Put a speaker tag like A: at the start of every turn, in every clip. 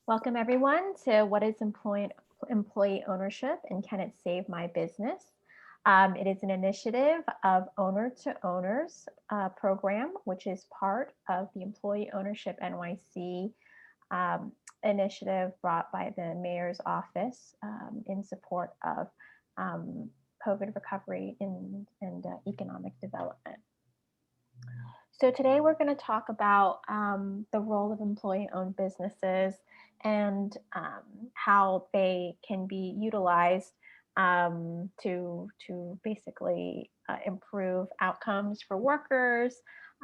A: Welcome everyone to What is Employee Ownership and Can It Save My Business? It is an initiative of Owner to Owners program, which is part of the Employee Ownership NYC um, initiative brought by the Mayor's Office in support of um, COVID recovery and economic development. So today we're going to talk about the role of employee-owned businesses and how they can be utilized to basically improve outcomes for workers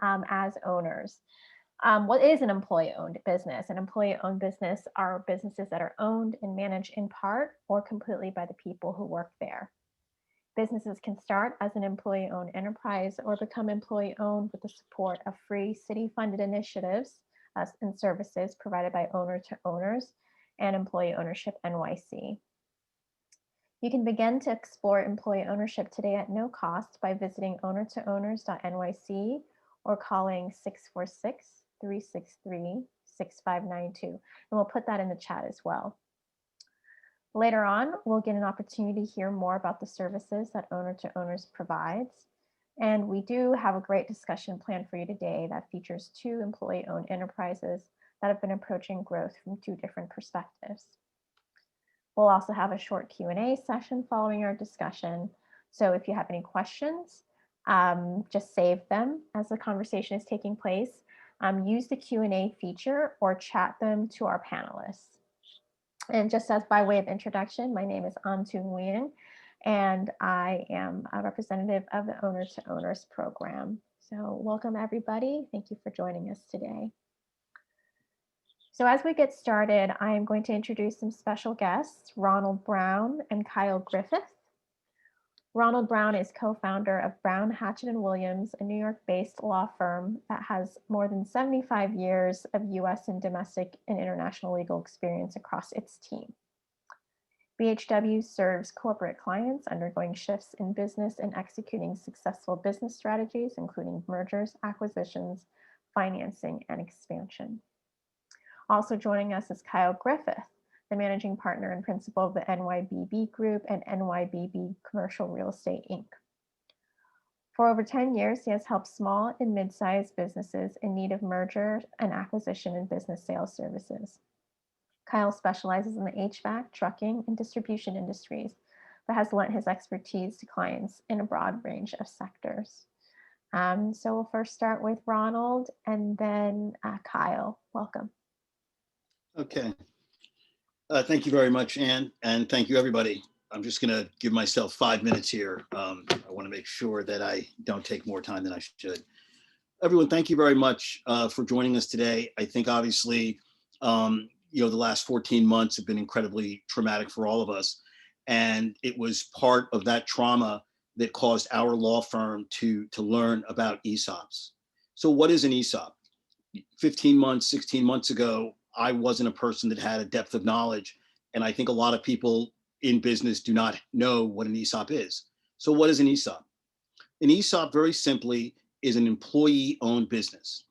A: as owners. What is an employee-owned business? An employee-owned business are businesses that are owned and managed in part or completely by the people who work there. Businesses can start as an employee-owned enterprise or become employee-owned with the support of free city-funded initiatives and services provided by Owner to Owners and Employee Ownership NYC. You can begin to explore employee ownership today at no cost by visiting ownertoowners.nyc or calling 646-363-6592. And we'll put that in the chat as well. Later on, we'll get an opportunity to hear more about the services that Owner to Owners provides. And we do have a great discussion planned for you today that features two employee-owned enterprises that have been approaching growth from two different perspectives. We'll also have a short Q&A session following our discussion. So if you have any questions, just save them as the conversation is taking place. Use the Q&A feature or chat them to our panelists. And just as by way of introduction, my name is An-Tung Nguyen, and I am a representative of the Owner to Owners program. So welcome everybody. Thank you for joining us today. So as we get started, I am going to introduce some special guests, Ronald Brown and Kyle Griffin. Ronald Brown is co-founder of Brown, Hatchett & Williams, a New York-based law firm that has more than 75 years of US and domestic and international legal experience across its team. BHW serves corporate clients undergoing shifts in business and executing successful business strategies, including mergers, acquisitions, financing, and expansion. Also joining us is Kyle Griffin, the managing partner and principal of the NYBB Group and NYBB Commercial Real Estate, Inc. For over 10 years, he has helped small and mid-sized businesses in need of merger and acquisition and business sales services. Kyle specializes in the HVAC, trucking, and distribution industries, but has lent his expertise to clients in a broad range of sectors. So we'll first start with Ronald and then Kyle. Welcome.
B: Okay. Thank you very much, Ann, and thank you, everybody. I'm just going to give myself 5 minutes here. I want to make sure that I don't take more time than I should. Everyone, thank you very much for joining us today. I think, obviously, the last 14 months have been incredibly traumatic for all of us, and it was part of that trauma that caused our law firm to learn about ESOPs. So what is an ESOP? 15 months, 16 months ago, I wasn't a person that had a depth of knowledge. And I think a lot of people in business do not know what an ESOP is. So what is an ESOP? An ESOP, very simply, is an employee-owned business.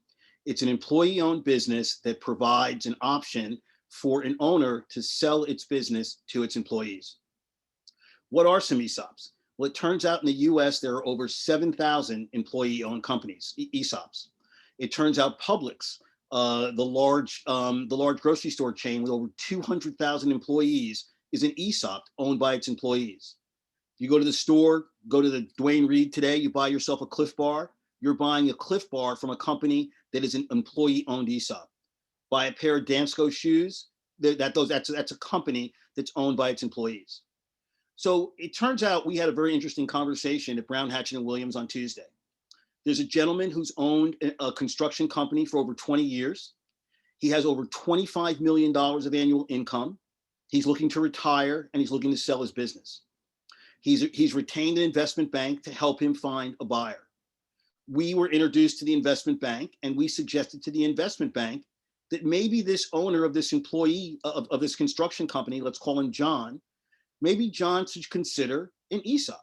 B: It's an employee-owned business that provides an option for an owner to sell its business to its employees. What are some ESOPs? Well, it turns out in the US, there are over 7,000 employee-owned companies, ESOPs. It turns out Publix, the large grocery store chain with over 200,000 employees, is an ESOP owned by its employees. You go to the store, go to the Dwayne Reed today, you buy yourself a Cliff Bar. You're buying a Cliff Bar from a company that is an employee-owned ESOP. Buy a pair of Dansko shoes, that's a company that's owned by its employees. So it turns out we had a very interesting conversation at Brown, Hatchett & Williams on Tuesday. There's a gentleman who's owned a construction company for over 20 years. He has over $25 million of annual income. He's looking to retire and he's looking to sell his business. He's retained an investment bank to help him find a buyer. We were introduced to the investment bank and we suggested to the investment bank that maybe this owner of this employee of this construction company, let's call him John, maybe John should consider an ESOP.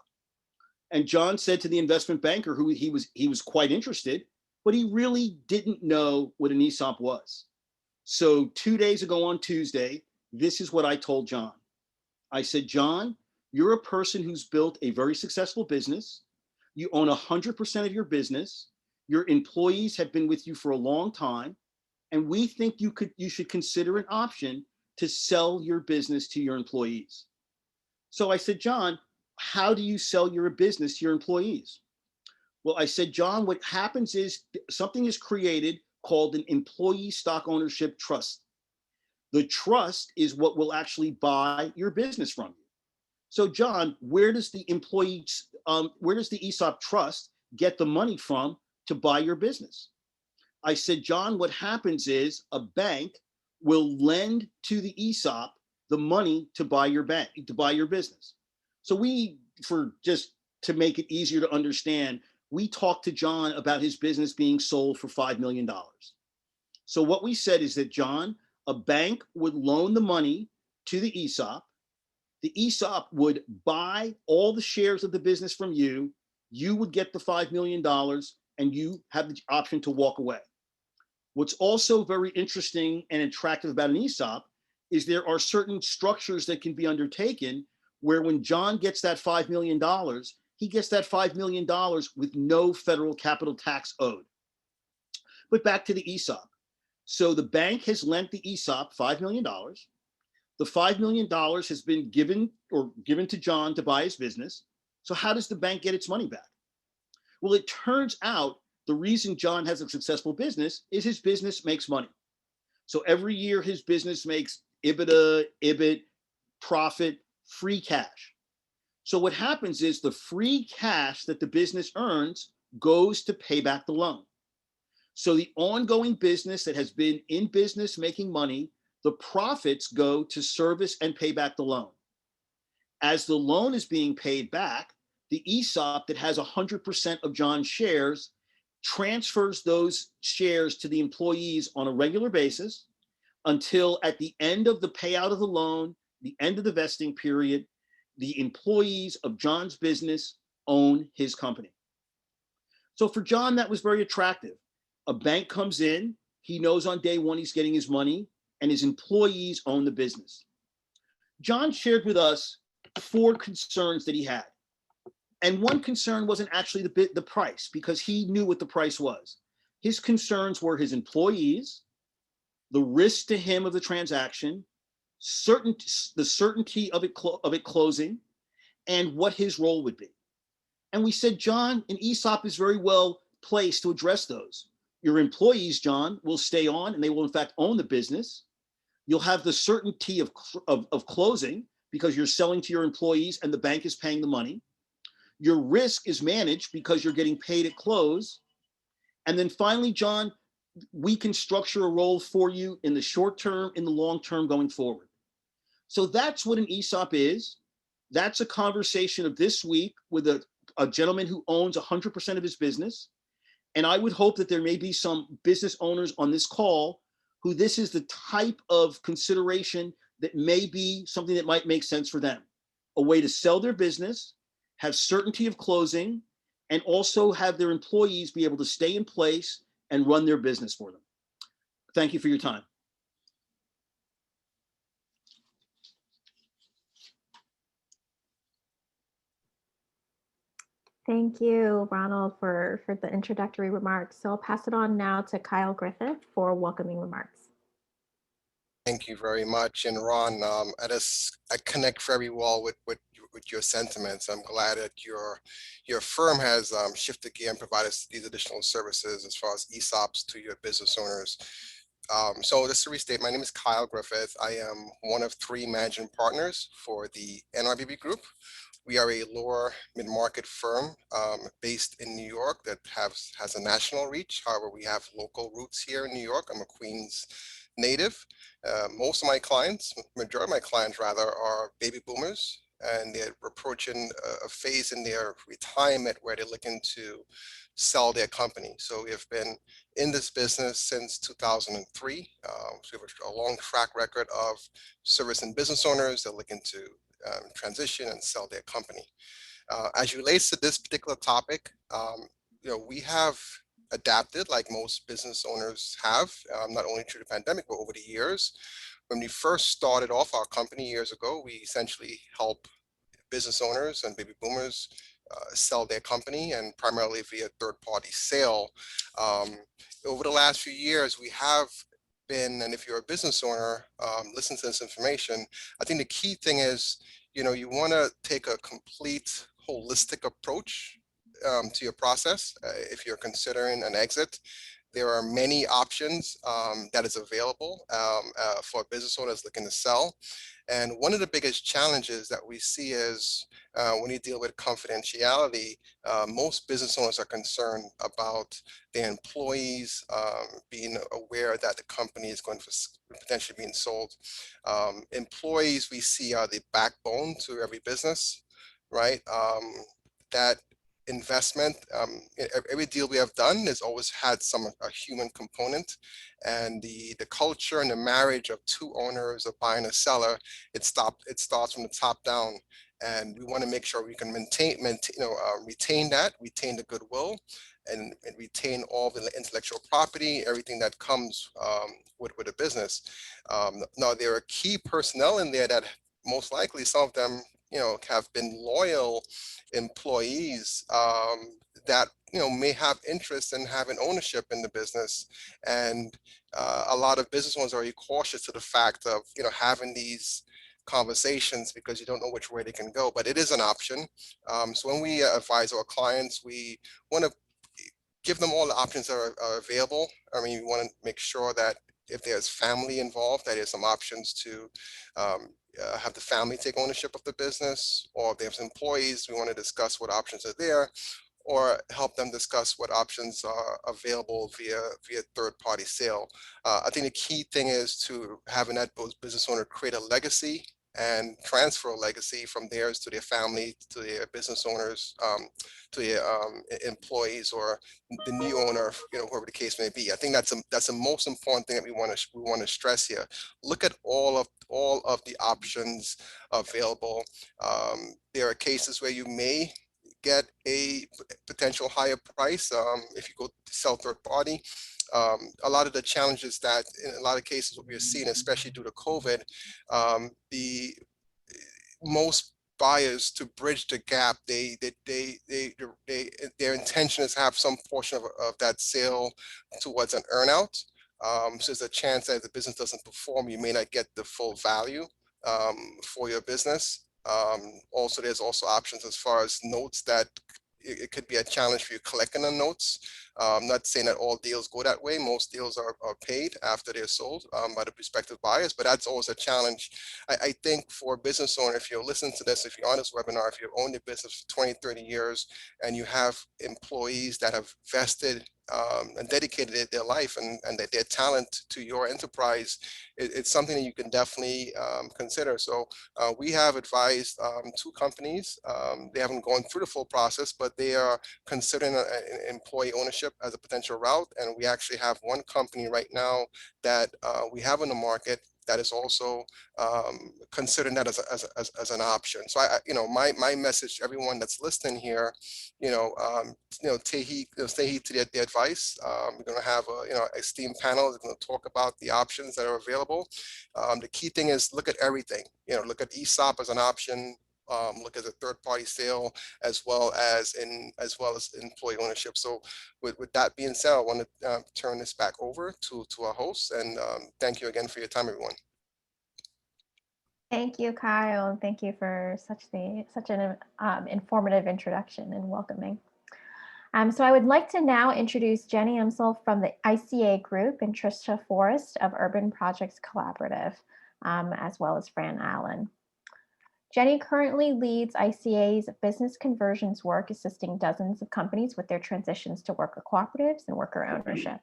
B: And John said to the investment banker, who he was quite interested, but he really didn't know what an ESOP was. So 2 days ago on Tuesday, this is what I told John. I said, John, you're a person who's built a very successful business. You own 100% of your business. Your employees have been with you for a long time. And we think you should consider an option to sell your business to your employees. So I said, John, how do you sell your business to your employees? Well, I said, John, what happens is something is created called an employee stock ownership trust. The trust is what will actually buy your business from you. So, John, where does the ESOP trust get the money from to buy your business? I said, John, what happens is a bank will lend to the ESOP the money to buy your business. So for just to make it easier to understand, we talked to John about his business being sold for $5 million. So what we said is that, John, a bank would loan the money to the ESOP. The ESOP would buy all the shares of the business from you. You would get the $5 million and you have the option to walk away. What's also very interesting and attractive about an ESOP is there are certain structures that can be undertaken where when John gets that $5 million, he gets that $5 million with no federal capital tax owed. But back to the ESOP. So the bank has lent the ESOP $5 million. The $5 million has been given to John to buy his business. So how does the bank get its money back? Well, it turns out the reason John has a successful business is his business makes money. So every year his business makes EBITDA, EBIT, profit, free cash. So what happens is the free cash that the business earns goes to pay back the loan. So the ongoing business that has been in business making money, the profits go to service and pay back the loan. As the loan is being paid back, the ESOP that has 100% of John's shares transfers those shares to the employees on a regular basis until at the end of the payout of the loan, the end of the vesting period, the employees of John's business own his company. So for John, that was very attractive. A bank comes in, he knows on day one he's getting his money, and his employees own the business. John shared with us 4 concerns that he had. And one concern wasn't actually the price, because he knew what the price was. His concerns were his employees, the risk to him of the transaction, the certainty of it closing, and what his role would be. And we said, John, an ESOP is very well placed to address those. Your employees, John, will stay on and they will in fact own the business. You'll have the certainty of closing because you're selling to your employees and the bank is paying the money. Your risk is managed because you're getting paid at close. And then finally, John, we can structure a role for you in the short term, in the long term going forward. So that's what an ESOP is. That's a conversation of this week with a gentleman who owns 100% of his business. And I would hope that there may be some business owners on this call who this is the type of consideration that may be something that might make sense for them. A way to sell their business, have certainty of closing, and also have their employees be able to stay in place and run their business for them. Thank you for your time.
A: Thank you, Ronald, for the introductory remarks. So I'll pass it on now to Kyle Griffin for welcoming remarks.
C: Thank you very much. And Ron, I connect very well with your sentiments. I'm glad that your firm has shifted gear and provided these additional services as far as ESOPs to your business owners. So just to restate, my name is Kyle Griffith. I am one of 3 managing partners for the NRBB Group. We are a lower mid-market firm based in New York that has a national reach. However, we have local roots here in New York. I'm a Queens native. Most of my clients, majority of my clients rather, are baby boomers, and they're approaching a phase in their retirement where they're looking to sell their company. So we have been in this business since 2003. So we have a long track record of servicing business owners that are looking to transition and sell their company. As it relates to this particular topic, we have adapted like most business owners have, not only through the pandemic, but over the years. When we first started off our company years ago, we essentially help business owners and baby boomers sell their company, and primarily via third-party sale. Um, Over the last few years, we have been, and if you're a business owner, listen to this information. I think the key thing is, you want to take a complete holistic approach to your process. If you're considering an exit, there are many options that is available for business owners looking to sell. And one of the biggest challenges that we see is when you deal with confidentiality, most business owners are concerned about their employees being aware that the company is going to potentially being sold. Employees we see are the backbone to every business, right? That investment, every deal we have done has always had a human component, and the culture and the marriage of two owners, a buyer and a seller, it starts from the top down, and we want to make sure we can retain the goodwill, and retain all the intellectual property, everything that comes with a business. Now there are key personnel in there that most likely some of them have been loyal employees that may have interest in having ownership in the business, and a lot of business owners are very cautious to the fact of having these conversations because you don't know which way they can go, but it is an option. So when we advise our clients, we want to give them all the options that are available. I mean, we want to make sure that if there's family involved, that there's some options to have the family take ownership of the business, or if there's employees, we want to discuss what options are there, or help them discuss what options are available via third-party sale. I think the key thing is to having that business owner create a legacy and transfer a legacy from theirs to their family, to their business owners, to their employees, or the new owner, whoever the case may be. I think that's the most important thing that we want to stress here. Look at all of the options available. There are cases where you may get a potential higher price if you go to sell third party. A lot of the challenges that in a lot of cases what we are seeing, especially due to COVID, the most buyers, to bridge the gap, their intention is to have some portion of that sale towards an earnout. So there's a chance that if the business doesn't perform, you may not get the full value for your business. Also, there's also options as far as notes that it could be a challenge for you collecting the notes. I'm not saying that all deals go that way. Most deals are paid after they're sold by the prospective buyers, but that's always a challenge. I think for a business owner, if you're listening to this, if you're on this webinar, if you've owned your business for 20, 30 years, and you have employees that have vested and dedicated their life and their talent to your enterprise, it's something that you can definitely consider. So we have advised two companies. They haven't gone through the full process, but they are considering an employee ownership as a potential route. And we actually have one company right now that we have in the market that is also considering that as an option. So my message to everyone that's listening here, stay heed to the advice. We're going to have a esteemed panel that's going to talk about the options that are available. The key thing is look at everything. Look at ESOP as an option. Look at a third-party sale as well as employee ownership. So with that being said, I want to turn this back over to our hosts, and thank you again for your time, everyone.
A: Thank you, Kyle, and thank you for such an informative introduction and welcoming. So I would like to now introduce Jenny Emsel from the ICA Group and Trisha Forrest of Urban Projects Collaborative, as well as Fran Allen. Jenny currently leads ICA's business conversions work, assisting dozens of companies with their transitions to worker cooperatives and worker ownership.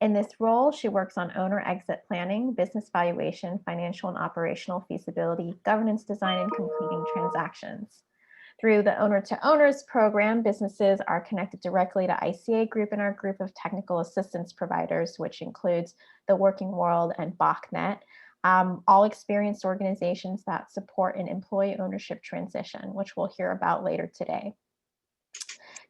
A: In this role, she works on owner exit planning, business valuation, financial and operational feasibility, governance design, and completing transactions. Through the Owner to Owners program, businesses are connected directly to ICA Group and our group of technical assistance providers, which includes the Working World and BachNet, all experienced organizations that support an employee ownership transition, which we'll hear about later today.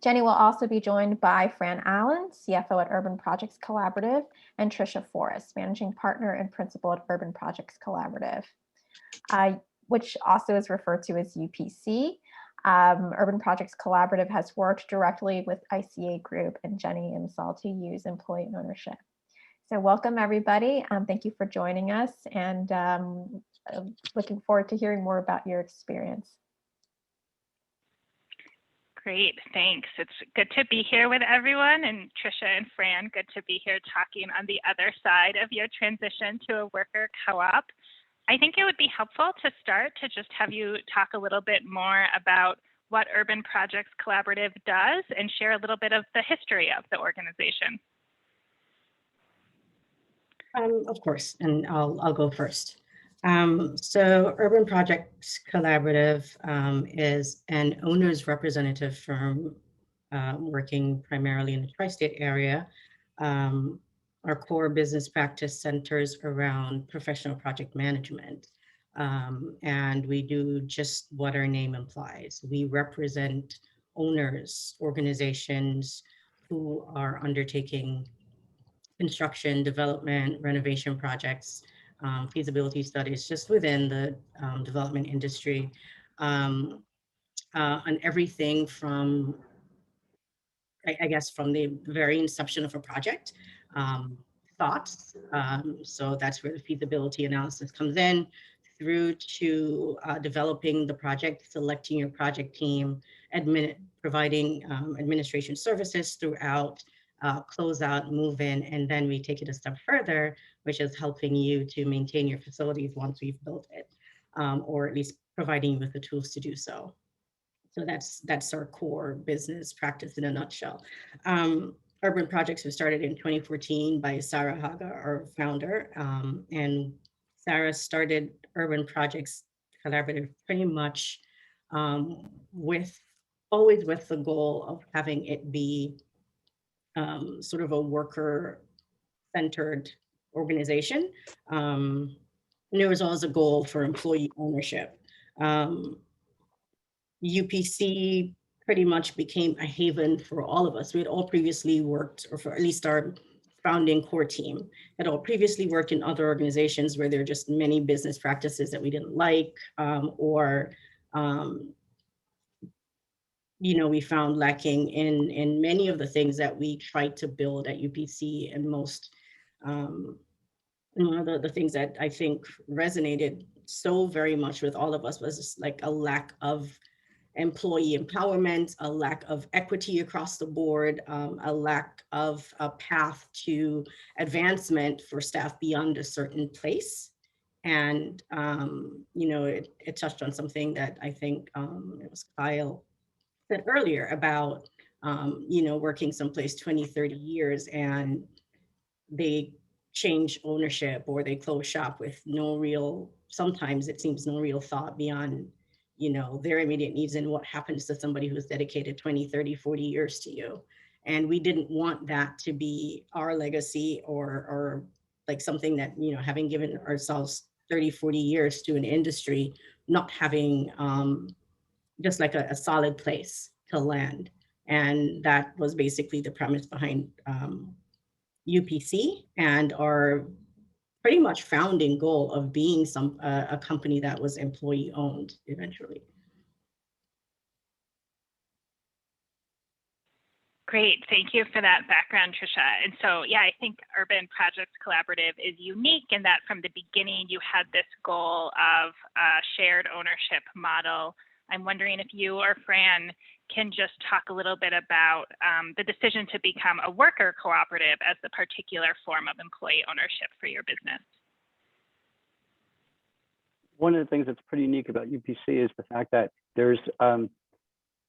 A: Jenny will also be joined by Fran Allen, CFO at Urban Projects Collaborative, and Tricia Forrest, Managing Partner and Principal at Urban Projects Collaborative, which also is referred to as UPC. Urban Projects Collaborative has worked directly with ICA Group and Jenny Imsal to use employee ownership. So welcome everybody. Thank you for joining us, and looking forward to hearing more about your experience.
D: Great, thanks. It's good to be here with everyone, and Tricia and Fran, good to be here talking on the other side of your transition to a worker co-op. I think it would be helpful to start to just have you talk a little bit more about what Urban Projects Collaborative does and share a little bit of the history of the organization.
E: Of course, and I'll go first. So Urban Projects Collaborative is an owner's representative firm working primarily in the tri-state area. Our core business practice centers around professional project management. And we do just what our name implies. We represent owners, organizations who are undertaking construction, development, renovation projects, feasibility studies just within the development industry, on everything from, I guess, from the very inception of a project, thoughts. So that's where the feasibility analysis comes in, through to developing the project, selecting your project team, providing administration services throughout, close out, move in, and then we take it a step further, which is helping you to maintain your facilities once we've built it, or at least providing you with the tools to do so. So that's our core business practice in a nutshell. Urban Projects was started in 2014 by Sarah Haga, our founder, and Sarah started Urban Projects Collaborative pretty much always with the goal of having it be sort of a worker-centered organization. And there was always a goal for employee ownership. UPC pretty much became a haven for all of us. We had all previously worked, or for at least our founding core team, had all previously worked in other organizations where there are just many business practices that we didn't like, we found lacking in many of the things that we tried to build at UPC. And most, one of the things that I think resonated so very much with all of us was just like a lack of employee empowerment, a lack of equity across the board, a lack of a path to advancement for staff beyond a certain place. And, it touched on something that I think it was Kyle said earlier about, working someplace 20, 30 years and they change ownership or they close shop with sometimes it seems no real thought beyond, their immediate needs and what happens to somebody who's dedicated 20, 30, 40 years to you. And we didn't want that to be our legacy or like something that, having given ourselves 30, 40 years to an industry, not having just like a solid place to land. And that was basically the premise behind UPC and our pretty much founding goal of being a company that was employee owned eventually.
D: Great, thank you for that background, Tricia. And so, yeah, I think Urban Projects Collaborative is unique in that from the beginning you had this goal of a shared ownership model. I'm wondering if you or Fran can just talk a little bit about the decision to become a worker cooperative as the particular form of employee ownership for your business.
F: One of the things that's pretty unique about UPC is the fact that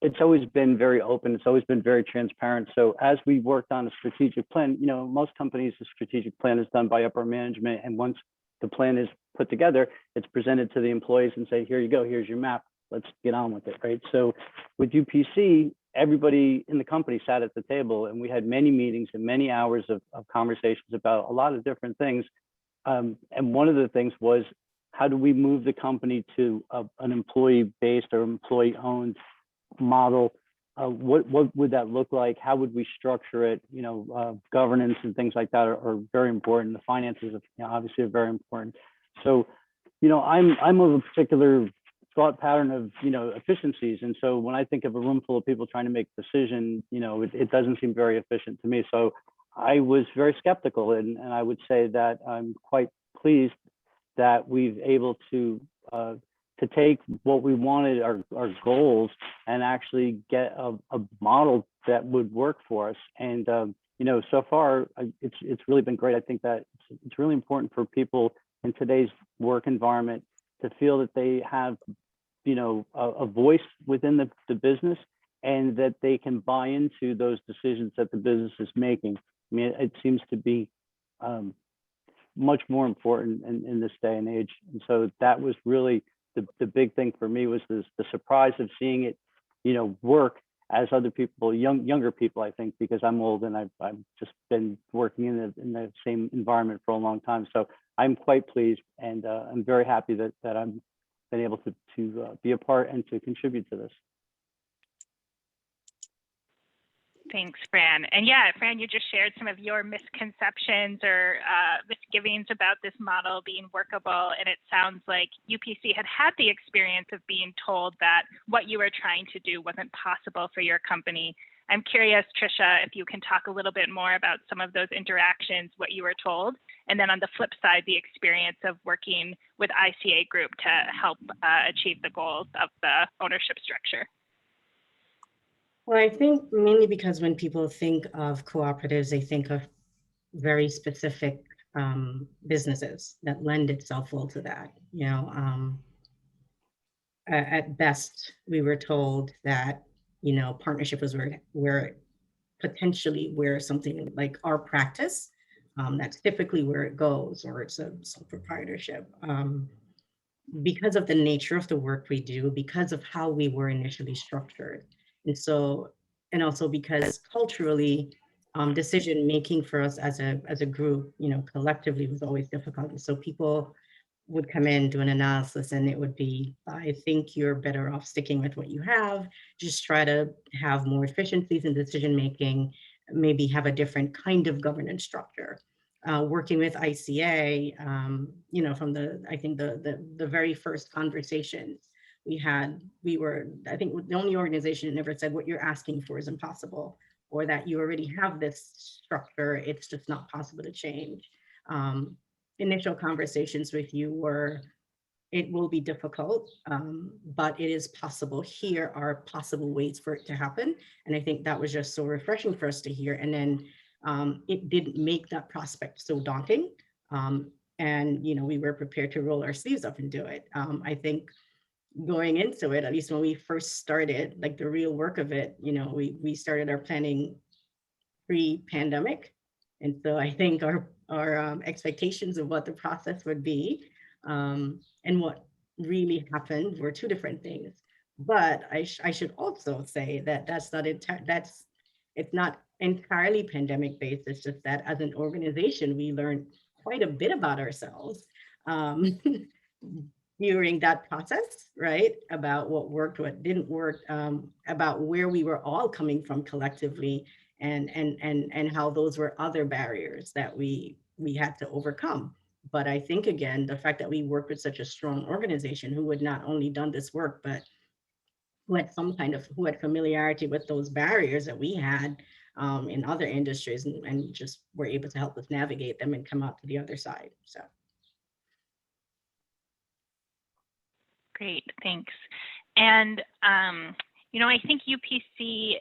F: it's always been very open. It's always been very transparent. So as we worked on a strategic plan, most companies, the strategic plan is done by upper management. And once the plan is put together, it's presented to the employees and say, here you go, here's your map. Let's get on with it, right? So with UPC, everybody in the company sat at the table and we had many meetings and many hours of conversations about a lot of different things. And one of the things was, how do we move the company to an employee-based or employee-owned model what would that look like? How would we structure it? Governance and things like that are very important. The finances, obviously, are very important. So, I'm of a particular thought pattern of efficiencies, and so when I think of a room full of people trying to make decisions, it doesn't seem very efficient to me. So I was very skeptical, and I would say that I'm quite pleased that we've able to take what we wanted, our goals, and actually get a model that would work for us. And so far it's really been great. I think that it's really important for people in today's work environment to feel that they have a voice within the business, and that they can buy into those decisions that the business is making. I mean, it seems to be much more important in this day and age. And so that was really the big thing for me, was the surprise of seeing it, work as other people, younger people, I think, because I'm old and I've just been working in the same environment for a long time. So I'm quite pleased, and I'm very happy that I'm been able to be a part and to contribute to this.
D: Thanks, Fran. And yeah, Fran, you just shared some of your misconceptions or misgivings about this model being workable. And it sounds like UPC had the experience of being told that what you were trying to do wasn't possible for your company. I'm curious, Tricia, if you can talk a little bit more about some of those interactions, what you were told, and then on the flip side, the experience of working with ICA Group to help achieve the goals of the ownership structure.
E: Well, I think mainly because when people think of cooperatives, they think of very specific businesses that lend itself well to that. At best, we were told that partnership was where potentially where something like our practice, that's typically where it goes, or it's a sole proprietorship. Because of the nature of the work we do, because of how we were initially structured. And also because culturally, decision making for us as a group, collectively, was always difficult. And so people would come in, do an analysis, and it would be, I think you're better off sticking with what you have. Just try to have more efficiencies in decision making, maybe have a different kind of governance structure. Working with ICA, from I think the very first conversations we were, I think, the only organization that never said what you're asking for is impossible, or that you already have this structure, it's just not possible to change. Initial conversations with you were, it will be difficult, but it is possible. Here are possible ways for it to happen. And I think that was just so refreshing for us to hear. And then it didn't make that prospect so daunting. And we were prepared to roll our sleeves up and do it. I think going into it, at least when we first started, like the real work of it, we started our planning pre-pandemic. And so I think our expectations of what the process would be and what really happened were two different things. But I should also say that it's not entirely pandemic based. It's just that as an organization, we learned quite a bit about ourselves during that process, right? About what worked, what didn't work, about where we were all coming from collectively, and how those were other barriers that we had to overcome. But I think, again, the fact that we work with such a strong organization who had not only done this work, but who had familiarity with those barriers that we had in other industries, and just were able to help us navigate them and come out to the other side. So.
D: Great, thanks. And, I think UPC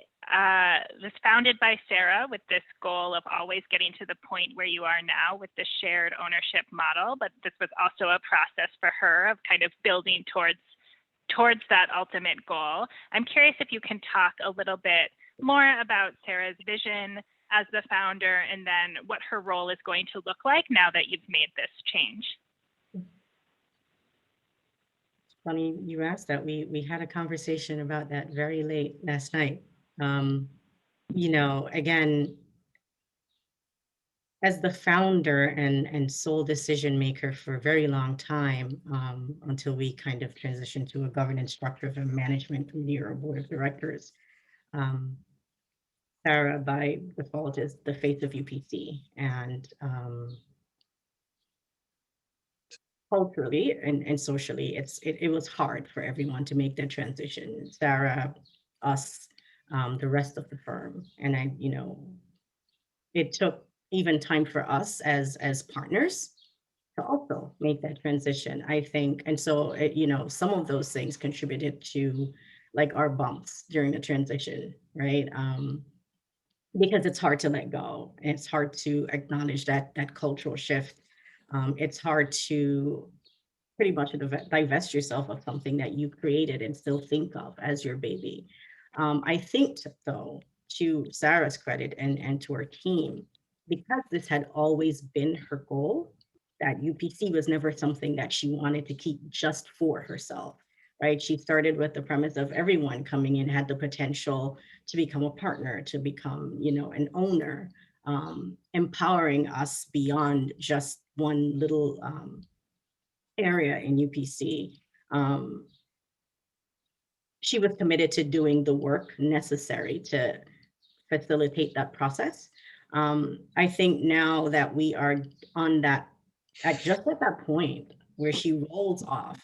D: was founded by Sarah with this goal of always getting to the point where you are now with the shared ownership model, but this was also a process for her of kind of building towards that ultimate goal. I'm curious if you can talk a little bit more about Sarah's vision as the founder, and then what her role is going to look like now that you've made this change.
E: Funny you asked that. We had a conversation about that very late last night. Again, as the founder and sole decision maker for a very long time, until we kind of transitioned to a governance structure of a management committee or a board of directors, Sarah by default is the face of UPC, and culturally and socially, it was hard for everyone to make that transition. Sarah, us, the rest of the firm, and it took even time for us as partners to also make that transition, I think. And so, some of those things contributed to like our bumps during the transition, right? Because it's hard to let go. It's hard to acknowledge that cultural shift. It's hard to pretty much divest yourself of something that you created and still think of as your baby. I think though, to Sarah's credit and to our team, because this had always been her goal, that UPC was never something that she wanted to keep just for herself, right? She started with the premise of everyone coming in had the potential to become a partner, to become, an owner, empowering us beyond just one little area in UPC. She was committed to doing the work necessary to facilitate that process. I think now that we are on that, at that point where she rolls off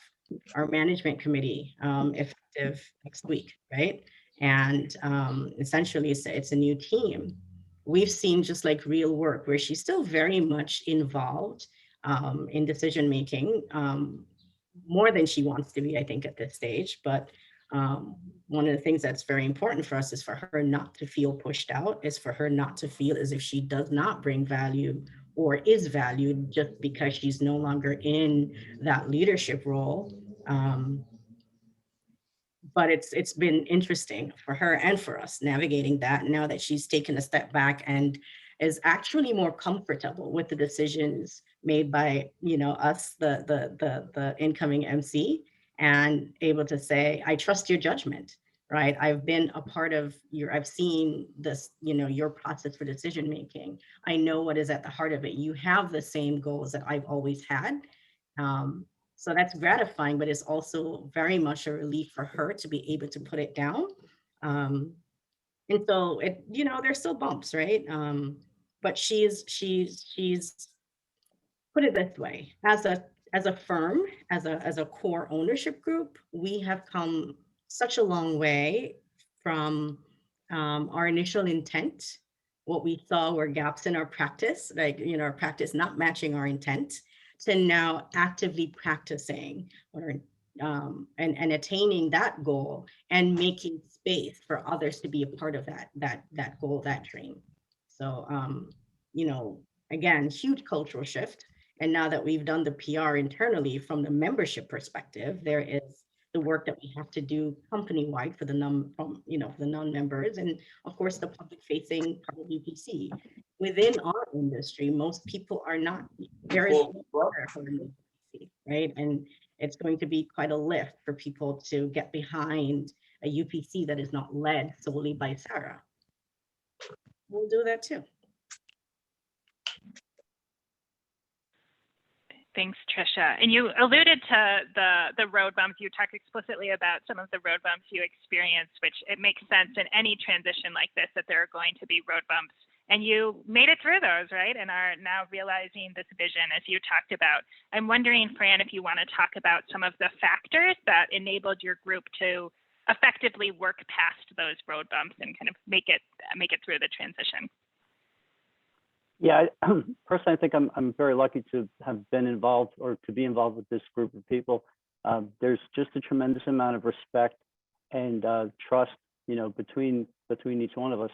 E: our management committee, effective next week, right? And essentially it's a new team. We've seen just like real work where she's still very much involved in decision making, more than she wants to be, I think, at this stage. But one of the things that's very important for us is for her not to feel pushed out, is for her not to feel as if she does not bring value or is valued just because she's no longer in that leadership role. But it's been interesting for her and for us navigating that now that she's taken a step back and is actually more comfortable with the decisions made by us, the incoming MC, and able to say, I trust your judgment, right? I've been a part of I've seen this, your process for decision making. I know what is at the heart of it. You have the same goals that I've always had. So that's gratifying, but it's also very much a relief for her to be able to put it down. And so there's still bumps, right? But she's put it this way, as a firm, as a core ownership group, we have come such a long way from our initial intent. What we saw were gaps in our practice, like our practice not matching our intent, to now actively practicing and attaining that goal and making space for others to be a part of that goal, that dream. So again, huge cultural shift. And now that we've done the PR internally from the membership perspective, there is the work that we have to do company-wide for the non-members, and of course the public-facing part of UPC. Within our industry, most people are not, there is UPC, right? And it's going to be quite a lift for people to get behind a UPC that is not led solely by Sarah. We'll do that too.
D: Thanks, Trisha. And you alluded to the road bumps. You talked explicitly about some of the road bumps you experienced, which it makes sense in any transition like this that there are going to be road bumps. And you made it through those, right? And are now realizing this vision as you talked about. I'm wondering, Fran, if you want to talk about some of the factors that enabled your group to effectively work past those road bumps and kind of make it through the transition.
F: Yeah, personally, I think I'm very lucky to have been involved or to be involved with this group of people. There's just a tremendous amount of respect and trust, between each one of us.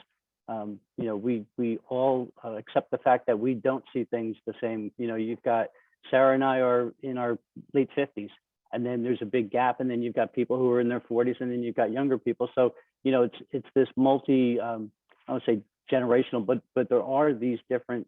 F: We all accept the fact that we don't see things the same. You've got Sarah and I are in our late 50s, and then there's a big gap, and then you've got people who are in their 40s, and then you've got younger people. So it's this multi, I would say generational, but there are these different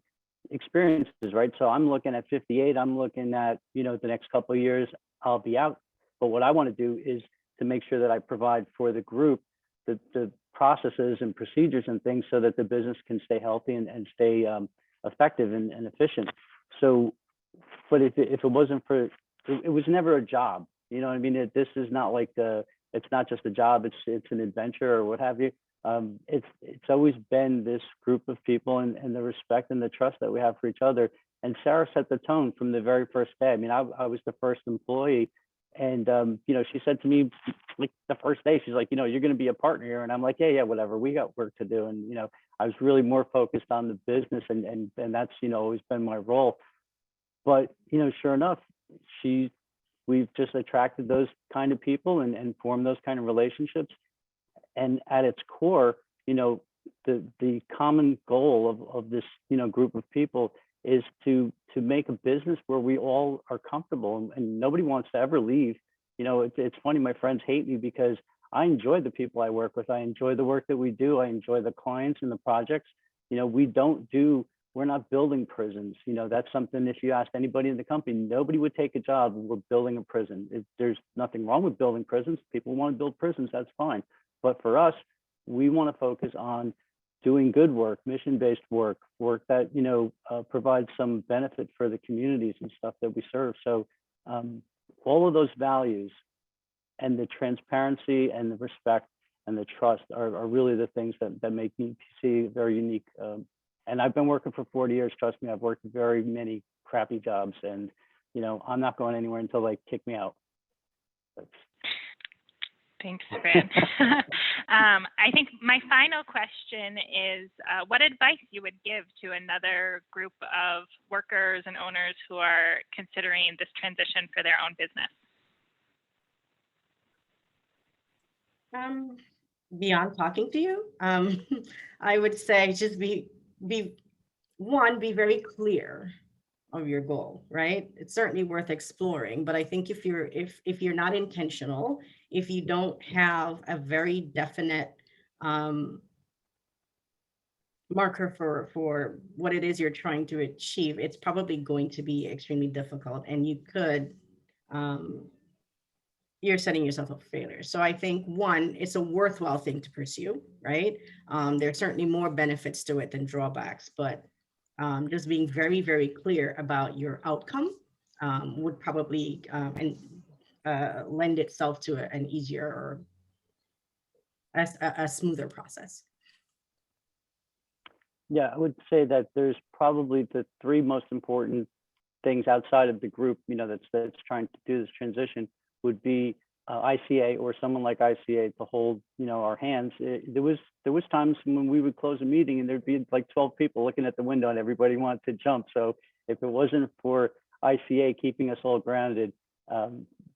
F: experiences, right? So I'm looking at 58. I'm looking at the next couple of years I'll be out. But what I want to do is to make sure that I provide for the group the processes and procedures and things so that the business can stay healthy and stay effective and efficient. So, but if it wasn't for, it was never a job. You know what I mean? This is not like it's not just a job. It's an adventure or what have you. It's always been this group of people and the respect and the trust that we have for each other. And Sarah set the tone from the very first day. I mean, I was the first employee, and you know, she said to me like the first day, she's like, you know, you're going to be a partner here, and I'm like, yeah, whatever, we got work to do. And you know, I was really more focused on the business, and that's, you know, always been my role. But you know, sure enough, we've just attracted those kind of people and formed those kind of relationships. And at its core, you know, the common goal of this, you know, group of people is to make a business where we all are comfortable, and nobody wants to ever leave. You know, it's funny, my friends hate me because I enjoy the people I work with. I enjoy the work that we do. I enjoy the clients and the projects. You know, we're not building prisons. You know, that's something, if you asked anybody in the company, nobody would take a job. We're building a prison. There's nothing wrong with building prisons. People want to build prisons, that's fine. But for us, we want to focus on doing good work, mission-based work that, you know, provides some benefit for the communities and stuff that we serve. So all of those values and the transparency and the respect and the trust are really the things that make UPC very unique. And I've been working for 40 years. Trust me, I've worked very many crappy jobs, and you know, I'm not going anywhere until they kick me out.
D: Thanks, Fran. I think my final question is what advice you would give to another group of workers and owners who are considering this transition for their own business?
E: Beyond talking to you, I would say just be very clear of your goal, right? It's certainly worth exploring, but I think if you're not intentional, if you don't have a very definite marker for what it is you're trying to achieve, it's probably going to be extremely difficult, and you're setting yourself up for failure. So I think, one, it's a worthwhile thing to pursue, right? There's certainly more benefits to it than drawbacks, but just being very, very clear about your outcome would probably lend itself to an easier or a smoother process.
F: Yeah, I would say that there's probably the three most important things outside of the group, you know, that's trying to do this transition would be ICA or someone like ICA to hold, you know, our hands. There was times when we would close a meeting and there'd be like 12 people looking at the window and everybody wanted to jump. So if it wasn't for ICA keeping us all grounded,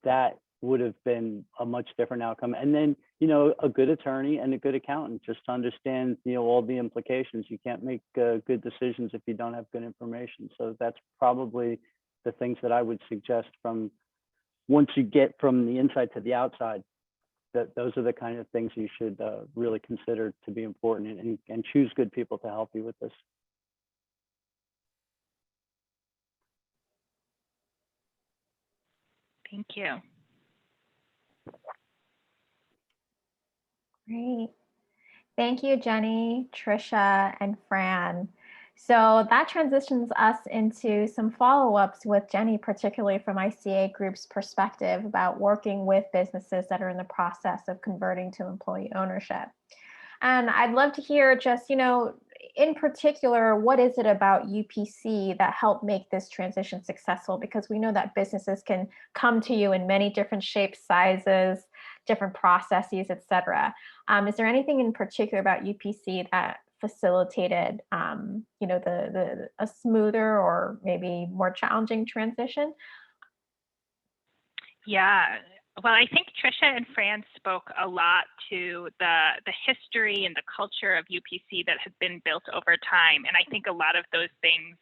F: that would have been a much different outcome. And then, you know, a good attorney and a good accountant, just to understand, you know, all the implications. You can't make good decisions if you don't have good information. So that's probably the things that I would suggest from once you get from the inside to the outside, that those are the kind of things you should really consider to be important, and choose good people to help you with this.
D: Thank you.
A: Great. Thank you, Jenny, Trisha, and Fran. So that transitions us into some follow-ups with Jenny, particularly from ICA Group's perspective about working with businesses that are in the process of converting to employee ownership. And I'd love to hear just, you know, in particular, what is it about UPC that helped make this transition successful? Because we know that businesses can come to you in many different shapes, sizes, different processes, et cetera. Is there anything in particular about UPC that facilitated, you know, a smoother or maybe more challenging transition?
D: Yeah, well, I think Trisha and Fran spoke a lot to the history and the culture of UPC that has been built over time. And I think a lot of those things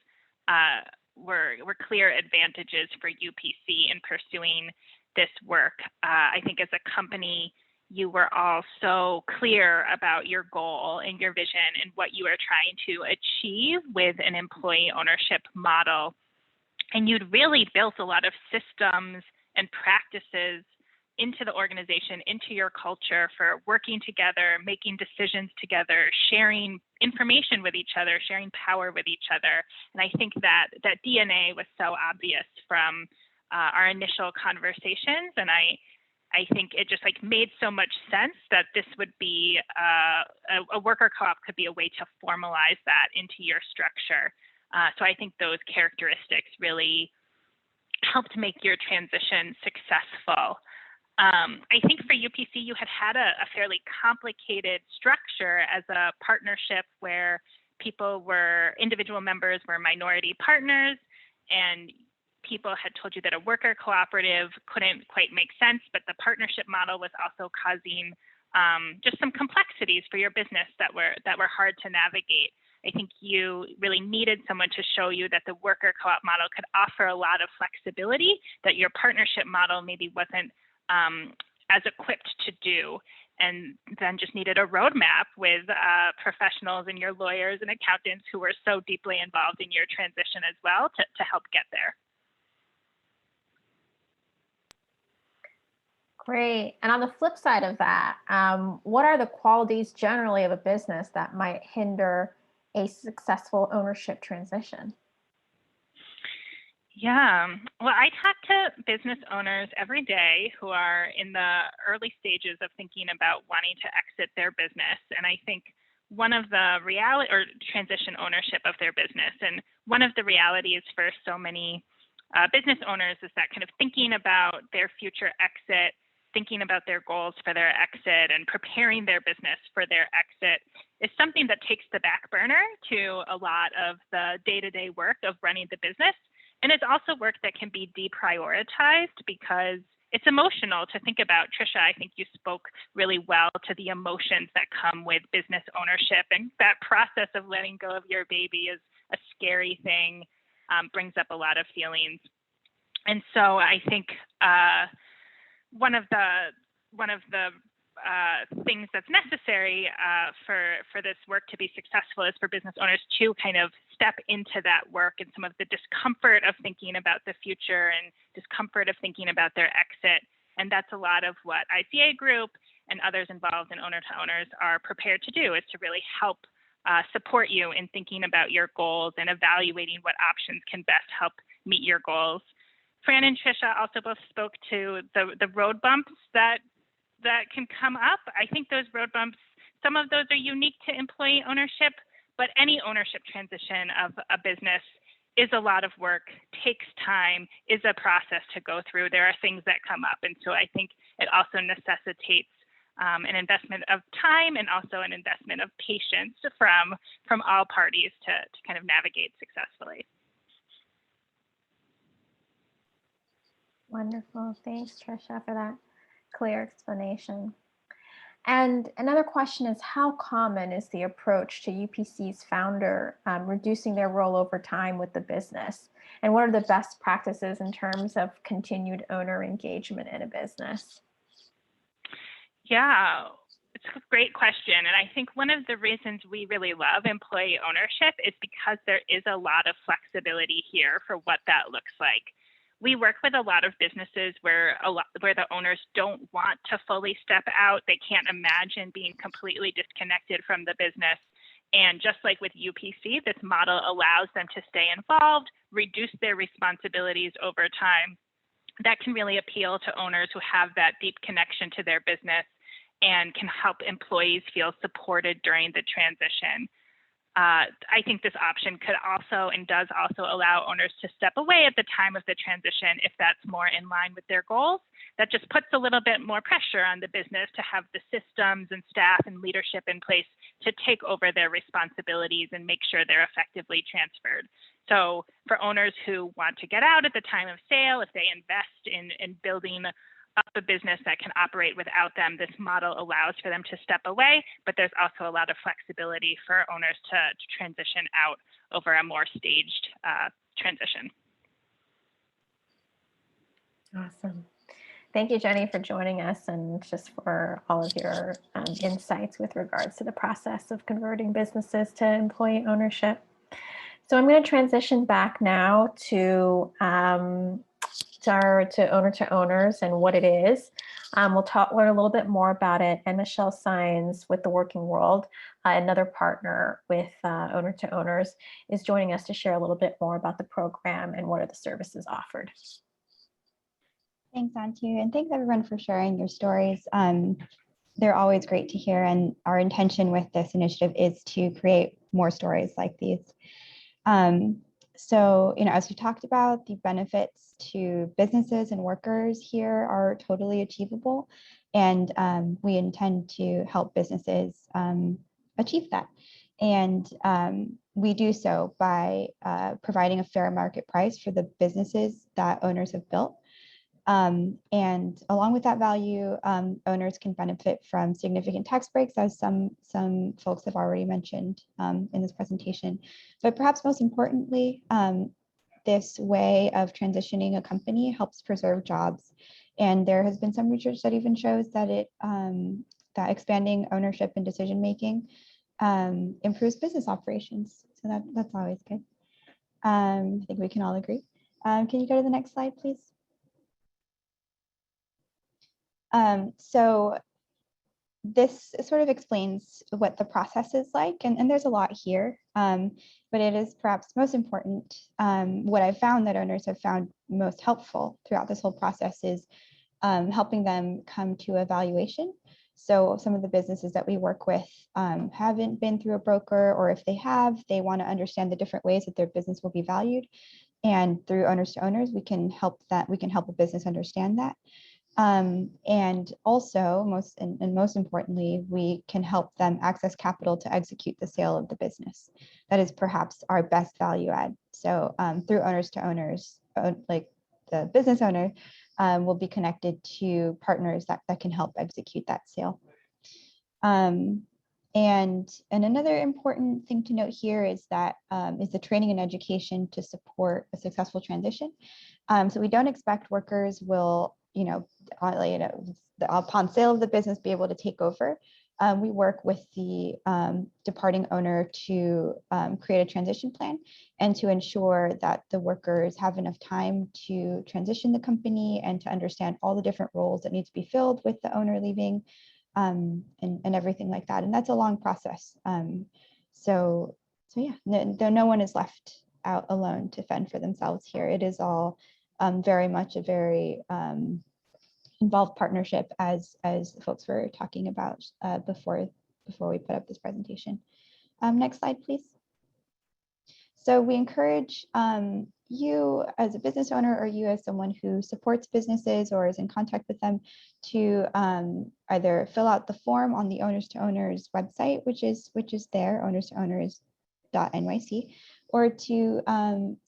D: were clear advantages for UPC in pursuing this work. I think as a company, you were all so clear about your goal and your vision and what you are trying to achieve with an employee ownership model. And you'd really built a lot of systems and practices into the organization, into your culture for working together, making decisions together, sharing information with each other, sharing power with each other. And I think that DNA was so obvious from our initial conversations. And I think it just like made so much sense that this would be a worker co-op could be a way to formalize that into your structure. So I think those characteristics really helped make your transition successful. I think for UPC, you had a fairly complicated structure as a partnership where individual members were minority partners, and people had told you that a worker cooperative couldn't quite make sense, but the partnership model was also causing just some complexities for your business that were hard to navigate. I think you really needed someone to show you that the worker co-op model could offer a lot of flexibility that your partnership model maybe wasn't as equipped to do, and then just needed a roadmap with professionals and your lawyers and accountants who were so deeply involved in your transition as well to help get there.
A: Great. And on the flip side of that, what are the qualities generally of a business that might hinder a successful ownership transition?
D: Yeah, well, I talk to business owners every day who are in the early stages of thinking about wanting to exit their business. And I think one of the reality or transition ownership of their business, and one of the realities for so many business owners is that kind of thinking about their future exit, thinking about their goals for their exit, and preparing their business for their exit is something that takes the back burner to a lot of the day-to-day work of running the business. And it's also work that can be deprioritized because it's emotional to think about. Trisha, I think you spoke really well to the emotions that come with business ownership, and that process of letting go of your baby is a scary thing, brings up a lot of feelings. And so I think one of the things that's necessary for this work to be successful is for business owners to kind of step into that work and some of the discomfort of thinking about the future and discomfort of thinking about their exit. And that's a lot of what ICA Group and others involved in Owner to Owners are prepared to do, is to really help support you in thinking about your goals and evaluating what options can best help meet your goals. Fran and Trisha also both spoke to the road bumps that can come up. I think those road bumps, some of those are unique to employee ownership, but any ownership transition of a business is a lot of work, takes time, is a process to go through. There are things that come up. And so I think it also necessitates an investment of time and also an investment of patience from all parties to kind of navigate successfully.
A: Wonderful. Thanks, Trisha, for that clear explanation. And another question is, how common is the approach to UPC's founder reducing their role over time with the business? And what are the best practices in terms of continued owner engagement in a business?
D: Yeah, it's a great question. And I think one of the reasons we really love employee ownership is because there is a lot of flexibility here for what that looks like. We work with a lot of businesses where the owners don't want to fully step out. They can't imagine being completely disconnected from the business. And just like with UPC, this model allows them to stay involved, reduce their responsibilities over time. That can really appeal to owners who have that deep connection to their business and can help employees feel supported during the transition. I think this option could also and does also allow owners to step away at the time of the transition if that's more in line with their goals. That just puts a little bit more pressure on the business to have the systems and staff and leadership in place to take over their responsibilities and make sure they're effectively transferred. So for owners who want to get out at the time of sale, if they invest in building up a business that can operate without them, this model allows for them to step away, but there's also a lot of flexibility for owners to transition out over a more staged transition.
A: Awesome. Thank you, Jenny, for joining us and just for all of your insights with regards to the process of converting businesses to employee ownership. So I'm going to transition back now to Owner to Owners and what it is. We'll learn a little bit more about it. And Michelle Sines with the Working World, another partner with Owner to Owners, is joining us to share a little bit more about the program and what are the services offered.
G: Thanks, Antu, and thanks everyone for sharing your stories. They're always great to hear, and our intention with this initiative is to create more stories like these. So, as we talked about, the benefits to businesses and workers here are totally achievable, and we intend to help businesses achieve that. And we do so by providing a fair market price for the businesses that owners have built. And along with that value, owners can benefit from significant tax breaks, as some folks have already mentioned in this presentation. But perhaps most importantly, this way of transitioning a company helps preserve jobs. And there has been some research that even shows that that expanding ownership and decision-making improves business operations. So that's always good. I think we can all agree. Can you go to the next slide, please? So this sort of explains what the process is like, and there's a lot here, but it is perhaps most important. What I've found that owners have found most helpful throughout this whole process is helping them come to evaluation. So some of the businesses that we work with haven't been through a broker, or if they have, they want to understand the different ways that their business will be valued. And through Owners to Owners, we can help a business understand that. And also, most importantly, we can help them access capital to execute the sale of the business. That is perhaps our best value add. So through Owners to Owners, like the business owner will be connected to partners that can help execute that sale. And another important thing to note here is that is the training and education to support a successful transition. So we don't expect workers will, upon sale of the business, be able to take over. We work with the departing owner to create a transition plan and to ensure that the workers have enough time to transition the company and to understand all the different roles that need to be filled with the owner leaving, and everything like that. And that's a long process. So yeah, no one is left out alone to fend for themselves here. It is all very much a very involved partnership, as folks were talking about before we put up this presentation. Next slide, please. So we encourage you as a business owner, or you as someone who supports businesses or is in contact with them, to either fill out the form on the Owners to Owners website, which is there, owners2owners.nyc, or to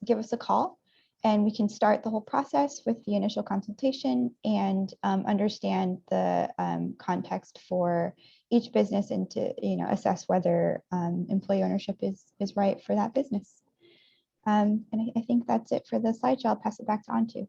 G: give us a call. And we can start the whole process with the initial consultation and understand the context for each business, and to assess whether employee ownership is right for that business. And I think that's it for the slideshow. I'll pass it back to Antu.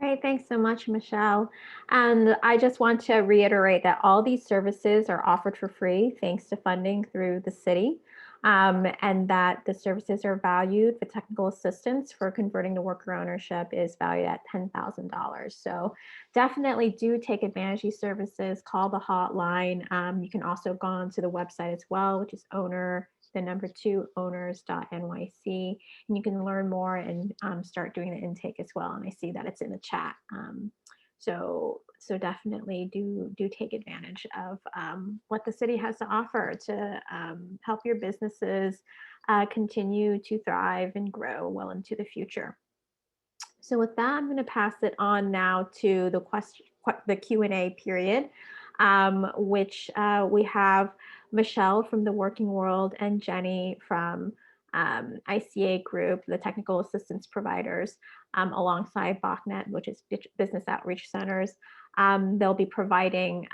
A: Great, thanks so much, Michelle. And I just want to reiterate that all these services are offered for free thanks to funding through the city. And that the services are valued. The technical assistance for converting to worker ownership is valued at $10,000. So definitely do take advantage of these services. Call the hotline. You can also go onto the website as well, which is owners2owners.nyc, and you can learn more and start doing the intake as well. And I see that it's in the chat. So definitely do take advantage of what the city has to offer to help your businesses continue to thrive and grow well into the future. So with that, I'm going to pass it on now to the Q&A period, which we have Michelle from the Working World and Jenny from ICA Group, the technical assistance providers, alongside BACnet, which is Business Outreach Centers. They'll be providing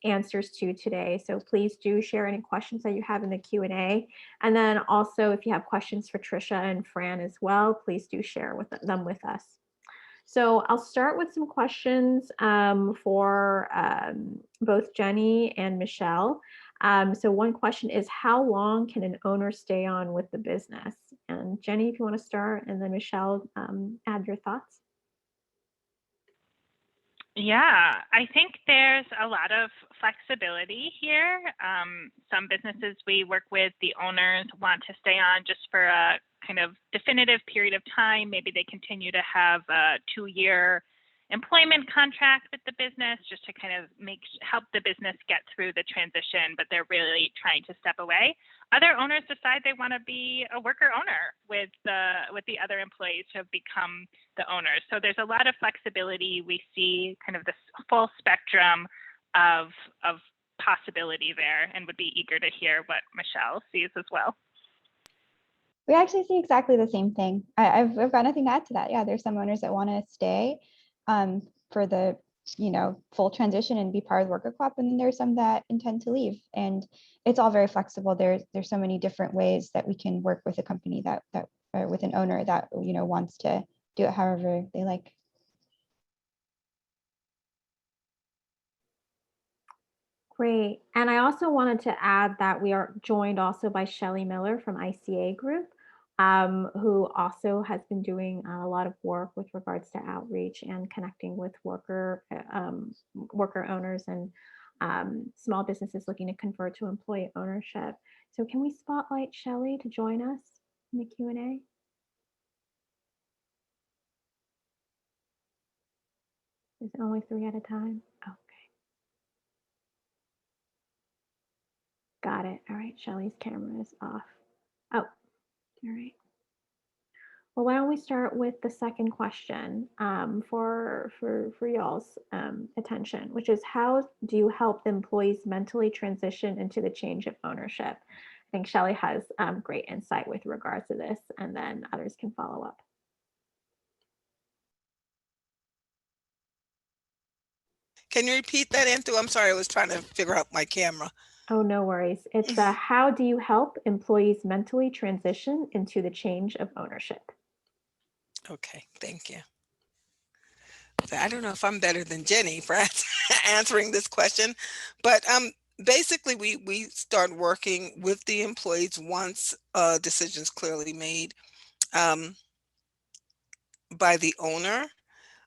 A: answers to today. So please do share any questions that you have in the Q&A. And then also, if you have questions for Trisha and Fran as well, please do share them with us. So I'll start with some questions for both Jenny and Michelle. So one question is, how long can an owner stay on with the business? And Jenny, if you want to start, and then Michelle, add your thoughts.
D: Yeah, I think there's a lot of flexibility here. Some businesses we work with, the owners want to stay on just for a kind of definitive period of time. Maybe they continue to have a 2-year employment contract with the business just to kind of help the business get through the transition, but they're really trying to step away. Other owners decide they want to be a worker owner with the other employees who have become the owners. So there's a lot of flexibility. We see kind of this full spectrum of possibility there, and would be eager to hear what Michelle sees as well.
G: We actually see exactly the same thing. I've got nothing to add to that. Yeah, there's some owners that want to stay for the full transition and be part of the Worker Co-op, and then there's some that intend to leave. And it's all very flexible. There's so many different ways that we can work with a company that with an owner that wants to do it however they like.
A: Great. And I also wanted to add that we are joined also by Shelley Miller from ICA Group, who also has been doing a lot of work with regards to outreach and connecting with worker owners and small businesses looking to convert to employee ownership. So can we spotlight Shelley to join us in the Q&A? Is it only 3 at a time? Okay. Got it. All right, Shelley's camera is off. Oh, all right. Well, why don't we start with the second question for y'all's attention, which is how do you help employees mentally transition into the change of ownership? I think Shelley has great insight with regards to this, and then others can follow up.
H: Can you repeat that, Antu? I'm sorry, I was trying to figure out my camera.
A: Oh, no worries. It's how do you help employees mentally transition into the change of ownership?
H: Okay, thank you. So I don't know if I'm better than Jenny for answering this question, but basically we start working with the employees once decisions clearly made by the owner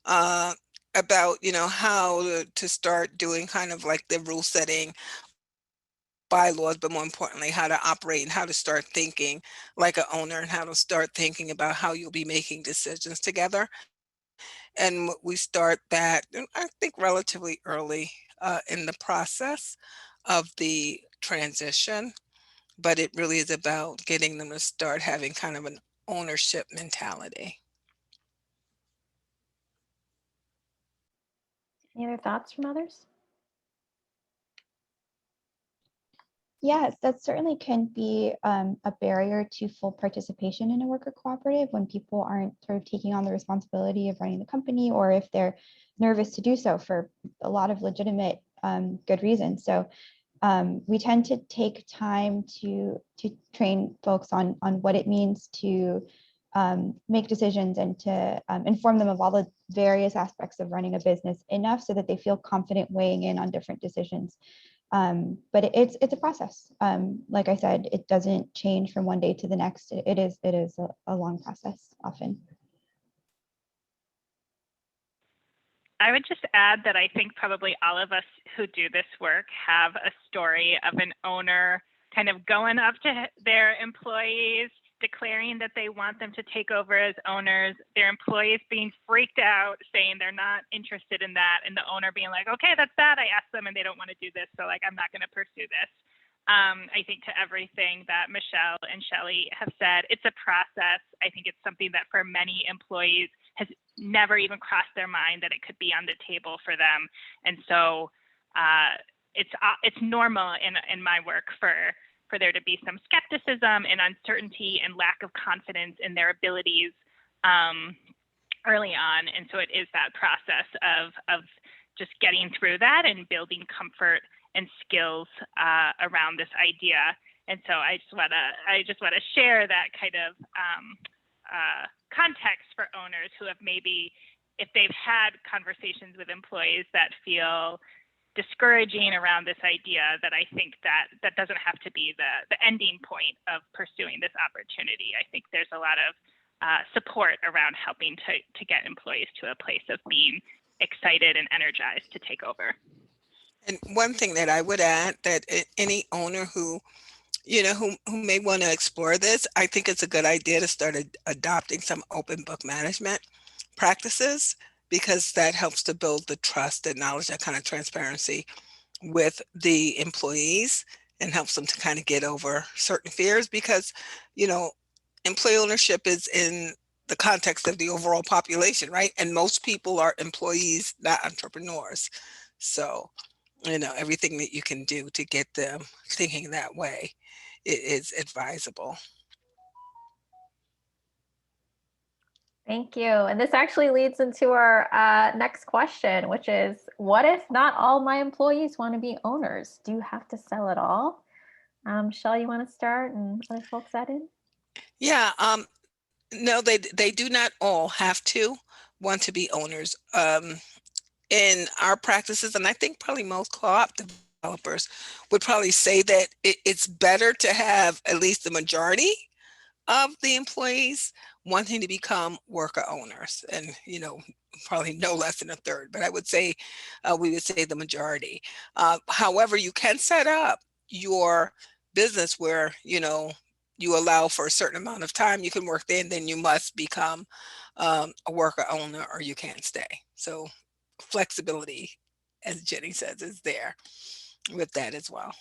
H: about how to start doing kind of like the rule setting, bylaws, but more importantly, how to operate and how to start thinking like an owner and how to start thinking about how you'll be making decisions together. And we start that, I think, relatively early in the process of the transition, but it really is about getting them to start having kind of an ownership mentality.
A: Any other thoughts from others?
G: Yes, that certainly can be a barrier to full participation in a worker cooperative when people aren't sort of taking on the responsibility of running the company, or if they're nervous to do so for a lot of legitimate good reasons. So we tend to take time to train folks on what it means to make decisions and to inform them of all the various aspects of running a business enough so that they feel confident weighing in on different decisions. But it's a process. Like I said, it doesn't change from one day to the next. It is a long process often.
D: I would just add that I think probably all of us who do this work have a story of an owner kind of going up to their employees, declaring that they want them to take over as owners, their employees being freaked out, saying they're not interested in that, and the owner being like, okay, that's bad. I asked them and they don't want to do this, so like I'm not going to pursue this. I think to everything that Michelle and Shelley have said, it's a process. I think it's something that for many employees has never even crossed their mind that it could be on the table for them. And so it's normal in my work for there to be some skepticism and uncertainty and lack of confidence in their abilities early on. And so it is that process of just getting through that and building comfort and skills around this idea. And so I just want to share that kind of context for owners who have maybe, if they've had conversations with employees that feel discouraging around this idea, that I think that doesn't have to be the ending point of pursuing this opportunity. I think there's a lot of support around helping to get employees to a place of being excited and energized to take over.
H: And one thing that I would add, that any owner who who may want to explore this, I think it's a good idea to start adopting some open book management practices, because that helps to build the trust and knowledge, that kind of transparency with the employees, and helps them to kind of get over certain fears, because, employee ownership is in the context of the overall population, right? And most people are employees, not entrepreneurs. So, everything that you can do to get them thinking that way is advisable.
A: Thank you. And this actually leads into our next question, which is, what if not all my employees want to be owners? Do you have to sell it all? Shell, you want to start and other folks add in?
H: Yeah, no, they do not all have to want to be owners. In our practices, and I think probably most co-op developers would probably say that it's better to have at least the majority of the employees wanting to become worker owners, and probably no less than a third, but I would say we would say the majority. However, you can set up your business where you allow for a certain amount of time you can work there, and then you must become a worker owner, or you can't stay. So flexibility, as Jenny says, is there with that as well.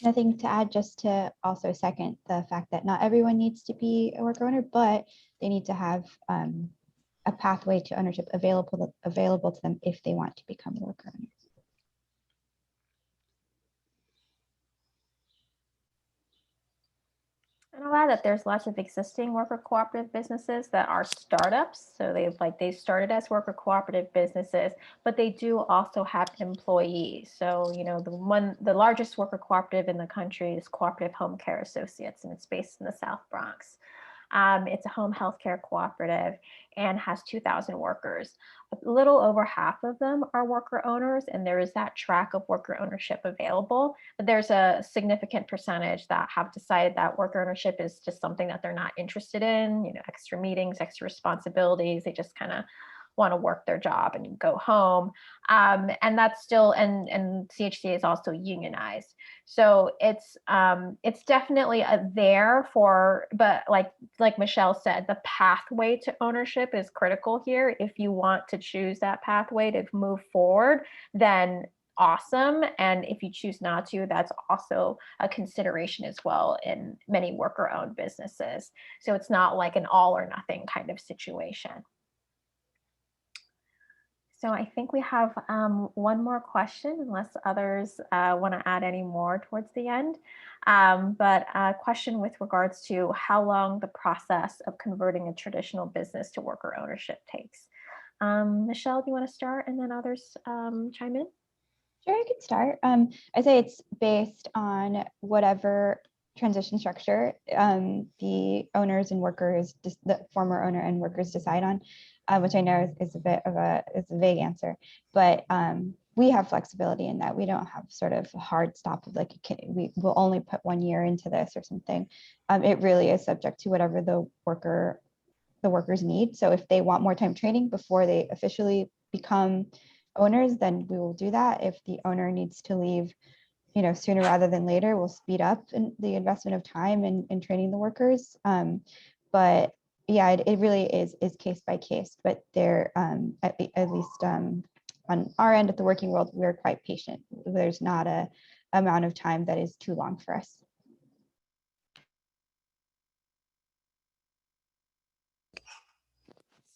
G: Nothing to add, just to also second the fact that not everyone needs to be a worker owner, but they need to have a pathway to ownership available to them if they want to become a worker owner.
A: And I'll add that there's lots of existing worker cooperative businesses that are startups. So they started as worker cooperative businesses, but they do also have employees. So, the largest worker cooperative in the country is Cooperative Home Care Associates, and it's based in the South Bronx. It's a home healthcare cooperative and has 2,000 workers. A little over half of them are worker owners, and there is that track of worker ownership available. But there's a significant percentage that have decided that worker ownership is just something that they're not interested in, extra meetings, extra responsibilities. They just kind of want to work their job and go home. And that's still, and CHCA is also unionized. So it's definitely there for, but like Michelle said, the pathway to ownership is critical here. If you want to choose that pathway to move forward, then awesome. And if you choose not to, that's also a consideration as well in many worker-owned businesses. So it's not like an all or nothing kind of situation. So I think we have one more question, unless others want to add any more towards the end. But a question with regards to how long the process of converting a traditional business to worker ownership takes. Michelle, do you want to start, and then others chime in?
G: Sure, I could start. I say it's based on whatever transition structure the owners and workers, the former owner and workers decide on, which I know is a bit of a vague answer, but we have flexibility in that we don't have sort of a hard stop of like, we will only put 1 year into this or something. It really is subject to whatever the workers need. So if they want more time training before they officially become owners, then we will do that. If the owner needs to leave, sooner rather than later, we'll speed up the investment of time in training the workers. But yeah, it really is case by case. But there, at least on our end at the working world, we're quite patient. There's not a amount of time that is too long for us.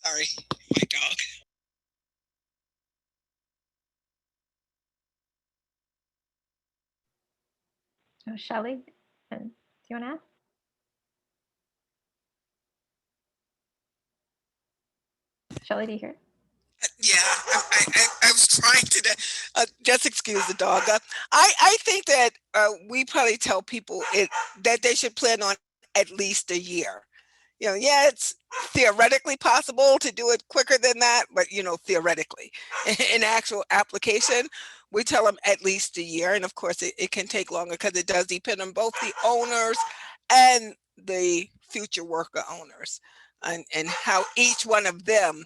H: Sorry, my dog.
A: Oh, Shelley, do you want to add? Shelley, do you hear?
H: Yeah, I was trying to just excuse the dog. I think that we probably tell people that they should plan on at least a year. Yeah, it's theoretically possible to do it quicker than that, but theoretically, in actual application, we tell them at least a year. And of course, it can take longer because it does depend on both the owners and the future worker owners, and how each one of them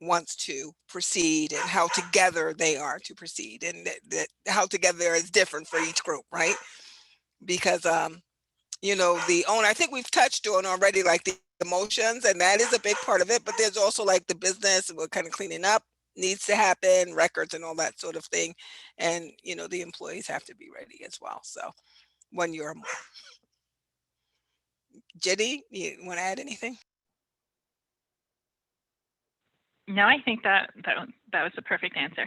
H: wants to proceed and how together they are to proceed, and that how together is different for each group, right? Because you know, the owner, I think we've touched on already, like the emotions, and that is a big part of it, but there's also like the business, what kind of cleaning up needs to happen, records and all that sort of thing. And you know, the employees have to be ready as well. So when you're Jenny, you want to add anything?
D: No, I think that was the perfect answer.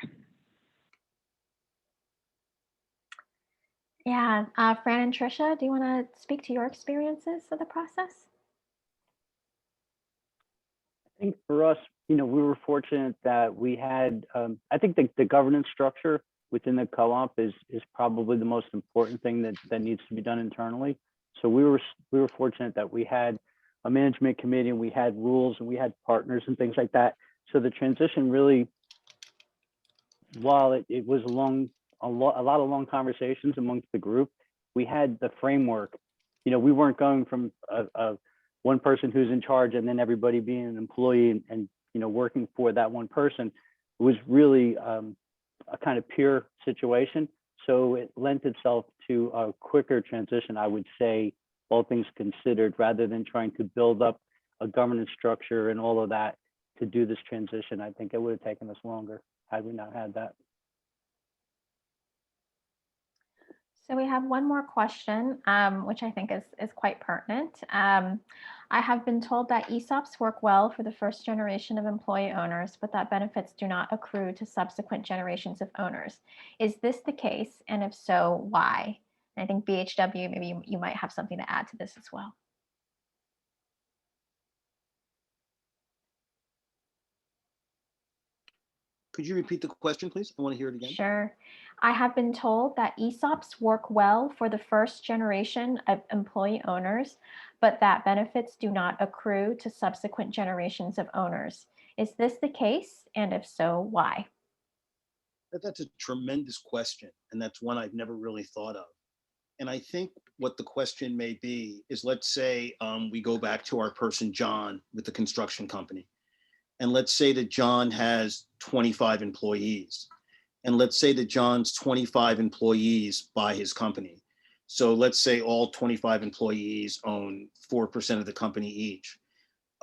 A: Yeah, Fran and Tricia, do you want to speak to your experiences of the process?
F: I think for us, you know, we were fortunate that we had, I think the governance structure within the co-op is probably the most important thing that needs to be done internally. So we were fortunate that we had a management committee and we had rules and we had partners and things like that. So the transition really, while it was a lot of long conversations amongst the group, we had the framework. You know, we weren't going from a one person who's in charge and then everybody being an employee and you know, working for that one person. It was really a kind of peer situation. So it lent itself to a quicker transition, I would say, all things considered, rather than trying to build up a governance structure and all of that to do this transition. I think it would have taken us longer had we not had that.
A: So we have one more question, which I think is quite pertinent. I have been told that ESOPs work well for the first generation of employee owners, but that benefits do not accrue to subsequent generations of owners. Is this the case? And if so, why? And I think BHW, maybe you might have something to add to this as well.
B: Could you repeat the question, please? I want to hear it again.
A: Sure. I have been told that ESOPs work well for the first generation of employee owners, but that benefits do not accrue to subsequent generations of owners. Is this the case? And if so, why?
B: That's a tremendous question, and that's one I've never really thought of. And I think what the question may be is, let's say we go back to our person, John, with the construction company. And let's say that John has 25 employees. And let's say that John's 25 employees buy his company. So let's say all 25 employees own 4% of the company each.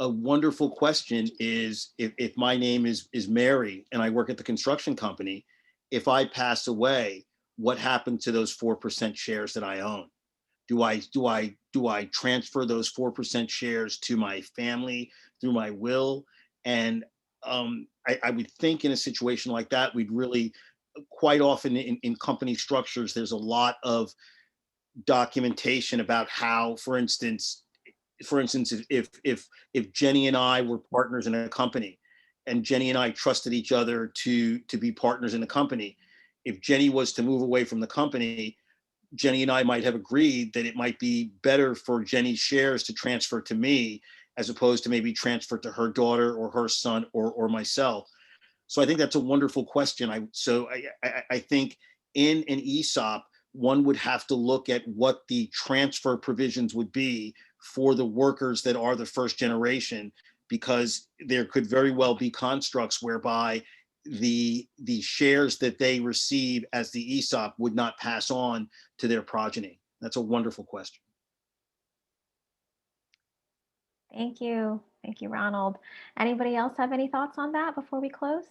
B: A wonderful question is, if my name is Mary and I work at the construction company, if I pass away, what happened to those 4% shares that I own? Do I transfer those 4% shares to my family through my will? And I would think in a situation like that, we'd really, quite often in company structures, there's a lot of documentation about how, for instance, if Jenny and I were partners in a company, and Jenny and I trusted each other to be partners in the company, if Jenny was to move away from the company, Jenny and I might have agreed that it might be better for Jenny's shares to transfer to me as opposed to maybe transfer to her daughter or her son or myself. So I think that's a wonderful question. I think in an ESOP, one would have to look at what the transfer provisions would be for the workers that are the first generation, because there could very well be constructs whereby the shares that they receive as the ESOP would not pass on to their progeny. That's a wonderful question.
A: Thank you. Thank you, Ronald. Anybody else have any thoughts on that before we close?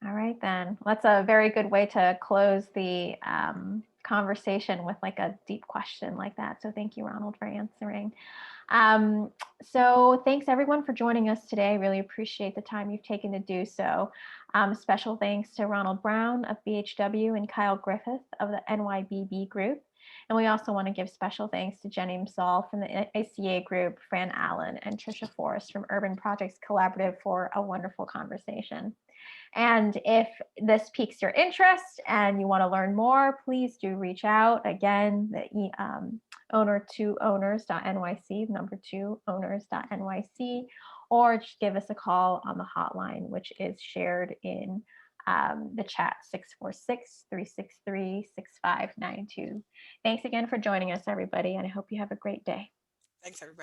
A: All right, then. That's a very good way to close the conversation, with like a deep question like that. So thank you, Ronald, for answering. So thanks everyone for joining us today. Really appreciate the time you've taken to do so. Special thanks to Ronald Brown of BHW and Kyle Griffin of the NYBB group. And we also want to give special thanks to Jenny Msall from the ACA group, Fran Allen, and Tricia Forrest from Urban Projects Collaborative for a wonderful conversation. And if this piques your interest and you want to learn more, please do reach out. Again, the owner2owners.nyc, number 2owners.nyc, or just give us a call on the hotline, which is shared in the chat, 646-363-6592. Thanks again for joining us, everybody, and I hope you have a great day.
H: Thanks, everybody.